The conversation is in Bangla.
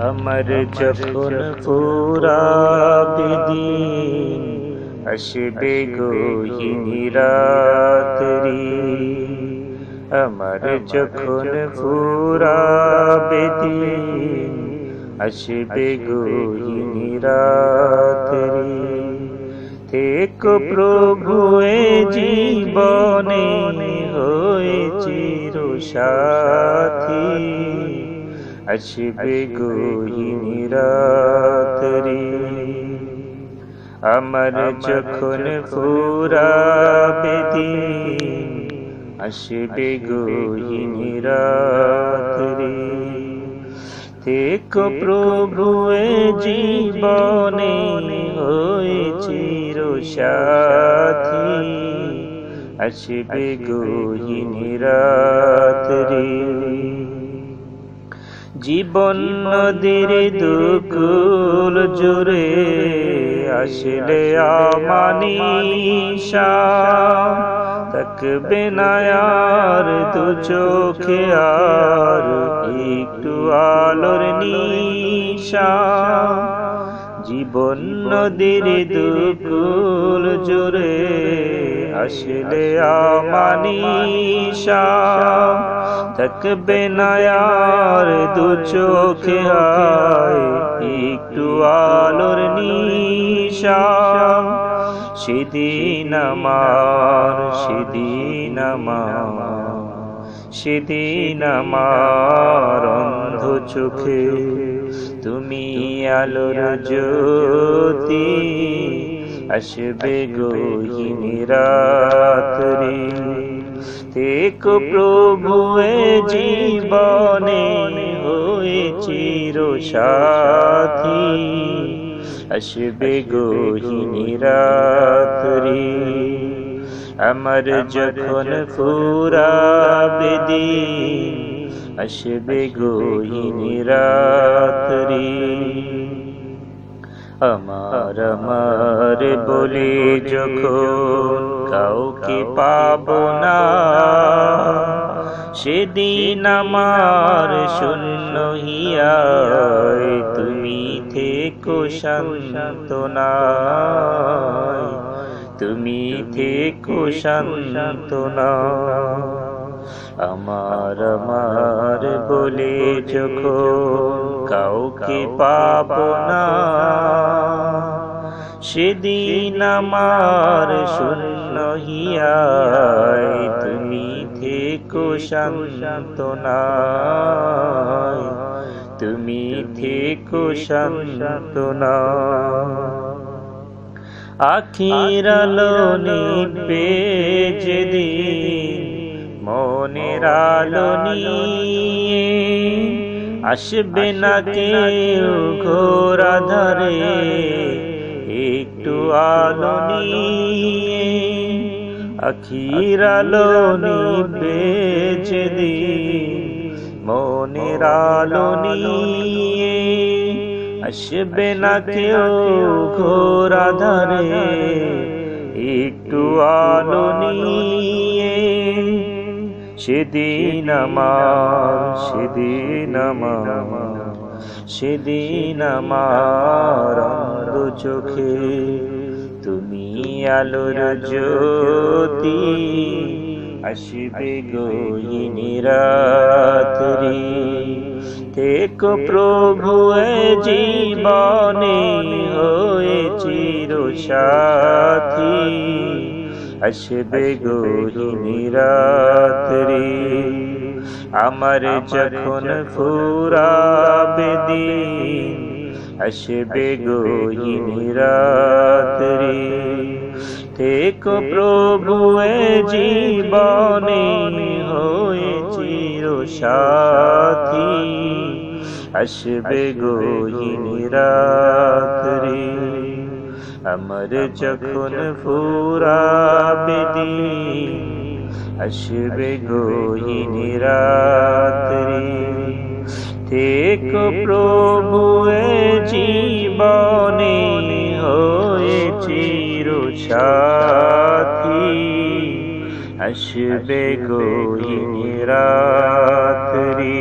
আমার যখন ফুরাবে দিন, আসবে গহীন রাত্রি। আমার যখন ফুরাবে দিন, আসবে গহীন রাত্রি। থেকো প্রভু এ জীবনে হয়ে চির সাথী, আসবে গহীন রাত্রি। আমার যখন ফুরাবে দিন, আসবে গহীন রাত্রি। থেকো প্রভু এ জীবনে হয়ে চির সাথী, আসবে গহীন রাত্রি। জীবন নদীর দুকুল জুড়ে আসলে আমানিশা, থাকবে না আর দু চোখে আর একটু আলোর নিশা। জীবন নদীর দুকুল জুড়ে আসলে আমানিশা, থাকবে না আর দু চোখে আয় একটু আলোর নিশা। সেদিন আমার, সেদিন আমার, সেদিন আমার অন্ধ চোখে তুমি আলোর জ্যোতি, আসবে গহীন রাত্রি। থেকো প্রভু এ জীবনে হয়ে চির সাথী, আসবে গহীন রাত্রি। আমার যখন ফুরাবে দিন, আসবে গহীন রাত্রি। আমার আমার বলে যখন কাউকে পাবো না, সেদিন আমার শূন্য হিয়ায় তুমি থেকো সান্ত্বনায়, তুমি থেকো সান্ত্বনায়। আমার আমার বলে যখন কাউকে পাবো না, সেদিন আমার শূন্য হিয়ায় তুমি থেকো সান্ত্বনায়, তুমি থেকো সান্ত্বনায়। আখির আলো নিভবে যেদিন, মনের আলো নিয়ে আসবে না কেউ ঘোর আঁধারে একটু আলো নিয়ে। আখির আলো নিভবে যেদিন, মনের আলো নিয়ে আসবে না কেউ ঘোর আঁধারে একটু আলো নিয়ে। সেদিন আমার, সেদিন আমার, সেদিন আমার অন্ধ চোখে তুমি আলোর জ্যোতি, আসবে গহীন রাত্রি। থেকো প্রভু এ জীবনে হয়ে চির সাথী, আসবে গহীন রাত্রি। আমার যখন ফুরাবে দিন, আসবে গহীন রাত্রি। থেকো প্রভু এ জীবনে হয়ে চির সাথী, আসবে গহীন রাত্রি। আমার যখন ফুরাবে দিন, আসবে গহীন রাত্রি। থেকো প্রভু এ জীবনে হয়ে চির সাথী, আসবে গহীন রাত্রি।